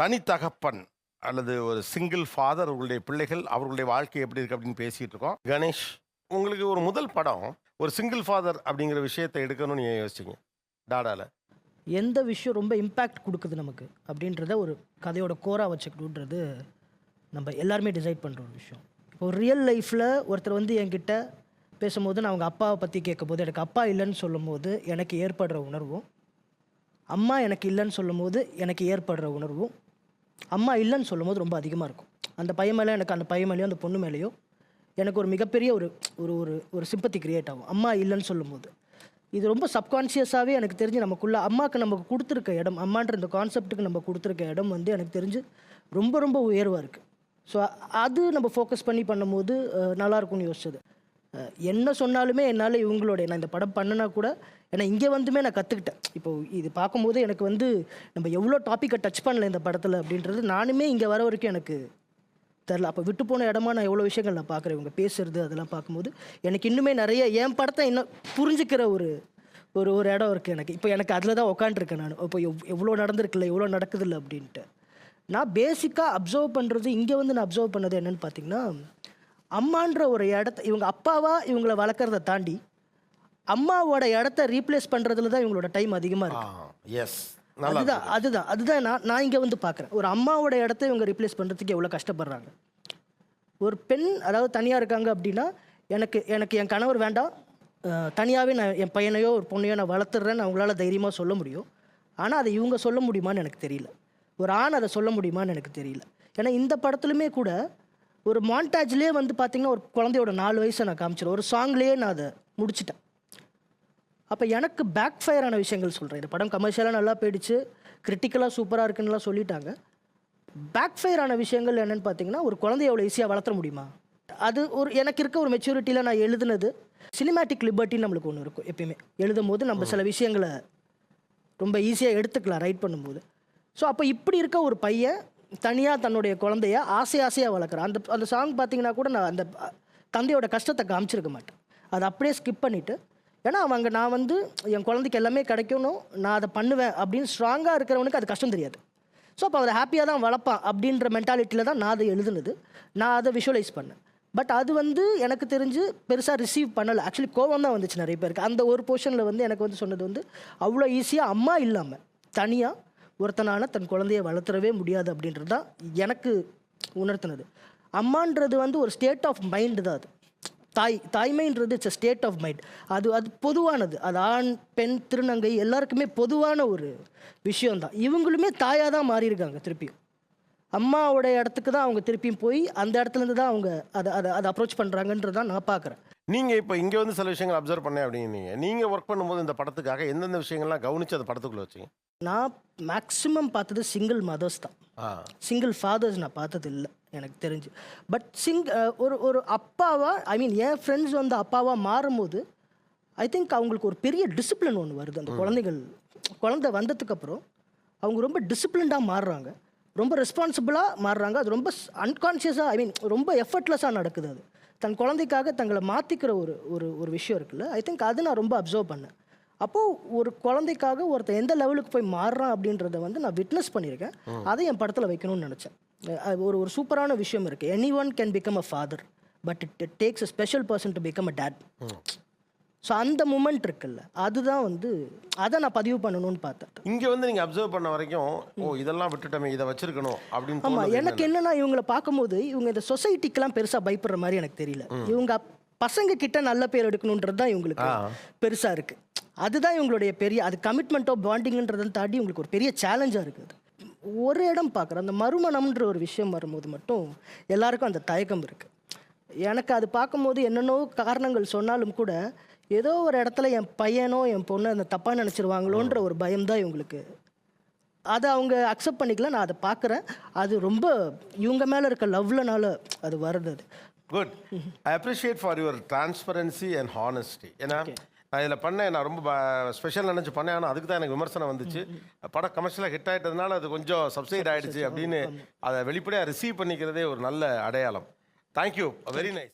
தனி தகப்பன் அல்லது ஒரு சிங்கிள் ஃபாதர் அவர்களுடைய பிள்ளைகள் அவர்களுடைய வாழ்க்கை எப்படி இருக்கு அப்படின்னு பேசிட்டு இருக்கோம். கணேஷ், உங்களுக்கு ஒரு முதல் படம் ஒரு சிங்கிள் ஃபாதர் அப்படிங்கிற விஷயத்தை எடுக்கணும்னு ஏன் யோசிச்சீங்க டாடால? எந்த விஷயம் ரொம்ப இம்பேக்ட் கொடுக்குது நமக்கு அப்படின்றத ஒரு கதையோட கோரா வச்சுக்கணுன்றது நம்ம எல்லாருமே டிசைட் பண்ணுற ஒரு விஷயம். இப்போ ரியல் லைஃப்பில் ஒருத்தர் வந்து என்கிட்ட பேசும்போது நான் அவங்க அப்பாவை பற்றி கேட்கும்போது எனக்கு அப்பா இல்லைன்னு சொல்லும்போது எனக்கு ஏற்படுற உணர்வும், அம்மா எனக்கு இல்லைன்னு சொல்லும்போது எனக்கு ஏற்படுற உணர்வும், அம்மா இல்லைன்னு சொல்லும்போது ரொம்ப அதிகமாக இருக்கும். அந்த பையன் மேலே எனக்கு, அந்த பையன் மேலேயோ அந்த பொண்ணு மேலேயோ எனக்கு ஒரு மிகப்பெரிய ஒரு ஒரு ஒரு ஒரு சிம்பத்தி கிரியேட் ஆகும் அம்மா இல்லைன்னு சொல்லும்போது. இது ரொம்ப சப்கான்ஷியஸாகவே எனக்கு தெரிஞ்சு நமக்குள்ள அம்மாவுக்கு நமக்கு கொடுத்துருக்க இடம், அம்மான்ற இந்த கான்செப்ட்டுக்கு நம்ம கொடுத்துருக்க இடம் வந்து எனக்கு தெரிஞ்சு ரொம்ப ரொம்ப உயர்வாக இருக்குது. ஸோ அது நம்ம ஃபோக்கஸ் பண்ணி பண்ணும்போது நல்லாயிருக்கும்னு யோசிச்சது. என்ன சொன்னாலுமே என்னால் இவங்களோட நான் இந்த படம் பண்ணனா கூட, ஏன்னா இங்கே வந்துமே நான் கற்றுக்கிட்டேன். இப்போ இது பார்க்கும்போது எனக்கு வந்து நம்ம எவ்வளோ டாப்பிக்கை டச் பண்ணல இந்த படத்தில் அப்படின்றது நானுமே இங்கே வர வரைக்கும் எனக்கு தெரில. அப்போ விட்டு போன இடமா நான் எவ்வளோ விஷயங்கள் நான் பார்க்குறேன். இவங்க பேசுறது அதெல்லாம் பார்க்கும்போது எனக்கு இன்னுமே நிறைய என் படத்தை இன்னும் புரிஞ்சுக்கிற ஒரு ஒரு ஒரு இடம் இருக்குது எனக்கு. இப்போ எனக்கு அதில் தான் உட்காண்ட்ருக்கேன் நான். இப்போ எவ்வளோ நடந்திருக்குல்ல, எவ்வளோ நடக்குதில்ல அப்படின்ட்டு. நான் பேசிக்காக அப்சர்வ் பண்ணுறது, இங்கே வந்து நான் அப்சர்வ் பண்ணது என்னென்னு பார்த்தீங்கன்னா, அம்மான்ற ஒரு இடத்த இவங்க அப்பாவா இவங்களை வளர்க்குறத தாண்டி அம்மாவோட இடத்த ரீப்ளேஸ் பண்ணுறதுல தான் இவங்களோட டைம் அதிகமாக இருக்குது. அதுதான் நான் இங்கே வந்து பார்க்குறேன். ஒரு அம்மாவோட இடத்த இவங்க ரீப்ளேஸ் பண்ணுறதுக்கு எவ்வளோ கஷ்டப்படுறாங்க. ஒரு பெண் அதாவது தனியாக இருக்காங்க அப்படின்னா, எனக்கு என் கணவர் வேண்டாம், தனியாகவே நான் என் பையனையோ ஒரு பொண்ணையோ நான் வளர்த்துறேன்னு அவங்களால தைரியமாக சொல்ல முடியும். ஆனால் அதை இவங்க சொல்ல முடியுமான்னு எனக்கு தெரியல. ஒரு ஆண் அதை சொல்ல முடியுமான்னு எனக்கு தெரியல. ஏன்னா இந்த படத்துலையுமே கூட ஒரு மான்டாஜ்லேயே வந்து பார்த்திங்கன்னா ஒரு குழந்தையோட 4 வயசை நான் காமிச்சிடும். ஒரு சாங்லேயே நான் அதை முடிச்சிட்டேன். அப்போ எனக்கு பேக் ஃபயர் ஆன விஷயங்கள் சொல்கிறேன். இந்த படம் கமர்ஷியலாக நல்லா போயிடுச்சு, கிரிட்டிக்கலாக சூப்பராக இருக்குன்னுலாம் சொல்லிட்டாங்க. பேக் ஃபயர் ஆன விஷயங்கள் என்னென்னு பார்த்தீங்கன்னா, ஒரு குழந்தைய எவ்வளோ ஈஸியாக வளர்த்துற முடியுமா? அது ஒரு எனக்கு இருக்க ஒரு மெச்சூரிட்டியில் நான் எழுதுனது. சினிமேட்டிக் லிபர்ட்டின்னு நம்மளுக்கு ஒன்று இருக்கும் எப்பயுமே. எழுதும் போது நம்ம சில விஷயங்களை ரொம்ப ஈஸியாக எடுத்துக்கலாம் ரைட் பண்ணும்போது. ஸோ அப்போ இப்படி இருக்க ஒரு பையன் தனியாக தன்னுடைய குழந்தைய ஆசையாக வளர்க்குறான். அந்த சாங் பார்த்தீங்கன்னா கூட நான் அந்த தந்தையோட கஷ்டத்தை காமிச்சிருக்க மாட்டேன். அதை அப்படியே ஸ்கிப் பண்ணிவிட்டு, ஏன்னா நான் வந்து என் குழந்தைக்கு எல்லாமே கிடைக்கணும், நான் அதை பண்ணுவேன் அப்படின்னு ஸ்ட்ராங்காக இருக்கிறவனுக்கு அது கஷ்டம் தெரியாது. ஸோ அப்போ அதை ஹாப்பியாக தான் வளர்ப்பான் அப்படின்ற மென்டாலிட்டியில் தான் நான் அதை எழுதுனது. நான் அதை விஷுவலைஸ் பண்ணேன். பட் அது வந்து எனக்கு தெரிஞ்சு பெருசாக ரிசீவ் பண்ணலை. ஆக்சுவலி கோவம் தான் வந்துச்சு நிறைய பேருக்கு. அந்த ஒரு போர்ஷனில் வந்து எனக்கு வந்து சொன்னது வந்து அவ்வளோ ஈஸியாக அம்மா இல்லாமல் தனியாக ஒருத்தனான தன் குழந்தைய வளர்த்துறவே முடியாது அப்படின்றது தான் எனக்கு உணர்த்தினது. அம்மான்றது வந்து ஒரு ஸ்டேட் ஆஃப் மைண்டு தான். அது தாய்மைன்றது it's a state of mind. அது பொதுவானது. அது ஆண் பெண் திருநங்கை எல்லாருக்குமே பொதுவான ஒரு விஷயம்தான். இவங்களுமே தாயாக தான் மாறியிருக்காங்க. திருப்பியும் அம்மாவோட இடத்துக்கு தான் அவங்க திருப்பியும் போய் அந்த இடத்துலேருந்து தான் அவங்க அதை அப்ரோச் பண்ணுறாங்கன்றது தான் நான் பார்க்குறேன். நீங்கள் இப்போ இங்கே வந்து சில விஷயங்கள் அப்சர்வ் பண்ணேன் அப்படின்னீங்க. நீங்கள் ஒர்க் பண்ணும்போது இந்த படத்துக்காக எந்தெந்த விஷயங்கள்லாம் கவனித்து அந்த படத்துக்குள்ளே வச்சிங்க? நான் மேக்ஸிமம் பார்த்தது சிங்கிள் மதர்ஸ் தான். சிங்கிள் ஃபாதர்ஸ் நான் பார்த்தது இல்லை எனக்கு தெரிஞ்சு. பட் ஒரு அப்பாவா, ஐ மீன் என் ஃப்ரெண்ட்ஸ் வந்து அப்பாவாக மாறும்போது ஐ திங்க் அவங்களுக்கு ஒரு பெரிய டிசிப்ளின் ஒன்று வருது. அந்த குழந்தை வந்ததுக்கப்புறம் அவங்க ரொம்ப டிசிப்ளின்டாக மாறுறாங்க, ரொம்ப ரெஸ்பான்சிபிளாக மாறுறாங்க. அது ரொம்ப அன்கான்ஷியஸாக, ஐ மீன் ரொம்ப எஃபர்ட்லெஸ்ஸாக நடக்குது. அது தன் குழந்தைக்காக தங்களை மாற்றிக்கிற ஒரு விஷயம் இருக்குல்ல. ஐ திங்க் அது நான் ரொம்ப அப்சர்வ் பண்ணேன். அப்போது ஒரு குழந்தைக்காக ஒருத்தர் எந்த லெவலுக்கு போய் மாறுறான் அப்படின்றத வந்து நான் விட்னஸ் பண்ணியிருக்கேன். அதை என் படத்தில் வைக்கணும்னு நினச்சேன். ஒரு சூப்பரான விஷயம் இருக்குது. Any one can become a father, but it takes a special person to become a date. So அந்த மூமெண்ட் இருக்குல்ல, அதுதான் வந்து அதை நான் பதிவு பண்ணணும்னு பார்த்தேன். இங்கே வந்து நீங்கள் அப்சர்வ் பண்ண வரைக்கும் இதெல்லாம் விட்டுட்டோமே, இதை வச்சிருக்கணும் அப்படின்னு. ஆமாம், எனக்கு என்னென்னா இவங்களை பார்க்கும்போது இவங்க இந்த சொசைட்டிக்கெலாம் பெருசாக பயப்படுற மாதிரி எனக்கு தெரியல. இவங்க பசங்க கிட்ட நல்ல பேர் எடுக்கணுன்றது தான் இவங்களுக்கு பெருசாக இருக்குது. அதுதான் இவங்களுடைய பெரிய அது கமிட்மெண்ட்டோ பாண்டிங்கன்றதை தாண்டி இவங்களுக்கு ஒரு பெரிய சேலஞ்சாக இருக்குது. ஒரு இடம் பார்க்குறேன், அந்த மறுமணம்ன்ற ஒரு விஷயம் வரும்போது மட்டும் எல்லாருக்கும் அந்த தயக்கம் இருக்குது. எனக்கு அது பார்க்கும்போது என்னென்னோ காரணங்கள் சொன்னாலும் கூட ஏதோ ஒரு இடத்துல என் பையனோ என் பொண்ணு அந்த தப்பாக நினச்சிருவாங்களோன்ற ஒரு பயம்தான் இவங்களுக்கு. அதை அவங்க அக்செப்ட் பண்ணிக்கல. நான் அதை பார்க்குறேன். அது ரொம்ப இவங்க மேலே இருக்க லவ்லனால அது வருது. அது good. I appreciate for your transparency and honesty. ஏன்னா நான் இதில் பண்ணேன், நான் ரொம்ப ஸ்பெஷல் நினச்சி பண்ணேன். ஆனால் அதுக்கு தான் எனக்கு விமர்சனம் வந்துச்சு. படம் கமர்ஷியலாக ஹிட் ஆகிட்டதுனால அது கொஞ்சம் சப்சைட் ஆகிடுச்சு அப்படின்னு அதை வெளிப்படையாக ரிசீவ் பண்ணிக்கிறதே ஒரு நல்ல அடையாளம். Thank you, very nice.